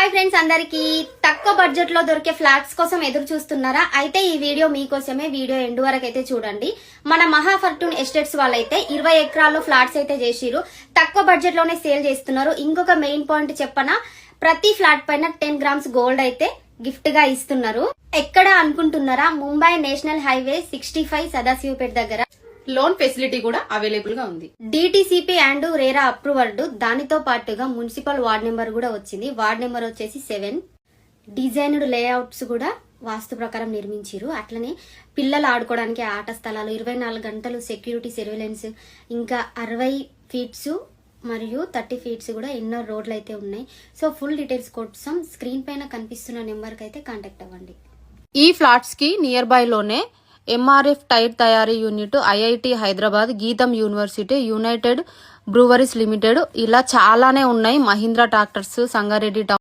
Hi friends, అందరికి తక్కువ budget లో దొరికే ఫ్లాట్స్ కోసం ఎదురు చూస్తున్నారా? అయితే ఈ వీడియో మీకోసమే. వీడియో ఎండ్ వరకు అయితే చూడండి. మన మహా ఫర్టూన్ ఎస్టేట్స్ వాళ్ళైతే 20 ఎకరాల్లో ఫ్లాట్స్ అయితే చేసిరు. తక్కువ బడ్జెట్ లోనే సేల్ చేస్తున్నారు. ఇంకొక మెయిన్ పాయింట్ చెప్పనా, ప్రతి ఫ్లాట్ పైన 10 గ్రామ్స్ గోల్డ్ అయితే గిఫ్ట్ గా ఇస్తున్నారు. ఎక్కడ అనుకుంటున్నారా? ముంబై నేషనల్ హైవే 65 సదాశివపేట దగ్గర లోన్ ఫెసిలిటీ కూడా అవైలబుల్ గా ఉంది. DTCP and RERA approved. దానితో పాటుగా మున్సిపల్ వార్డ్ నెంబర్ కూడా వచ్చింది. వార్డ్ నెంబర్ వచ్చేసి 7. డిజైన్డ్ లేఅవుట్స్ కూడా వాస్తు ప్రకారం నిర్మించారు. అట్లనే పిల్లలు ఆడుకోవడానికి ఆట స్థలాలు, 24 గంటలు సెక్యూరిటీ సర్వేలెన్స్, ఇంకా 60 ఫీట్స్ మరియు 30 ఫీట్స్ కూడా ఎన్నో రోడ్లు అయితే ఉన్నాయి. సో ఫుల్ డీటెయిల్స్ కోసం స్క్రీన్ పైన కనిపిస్తున్న నెంబర్ కి అయితే కాంటాక్ట్ అవ్వండి. ఈ ఫ్లాట్స్ కి నియర్ బై లోనే ఎంఆర్ఎఫ్ టైర్ తయారీ యూనిట్, ఐఐటి హైదరాబాద్, గీతం యూనివర్సిటీ, యునైటెడ్ బ్రూవరీస్ లిమిటెడ్, ఇలా చాలానే ఉన్నాయి. మహీంద్రా ట్రాక్టర్స్, సంగారెడ్డి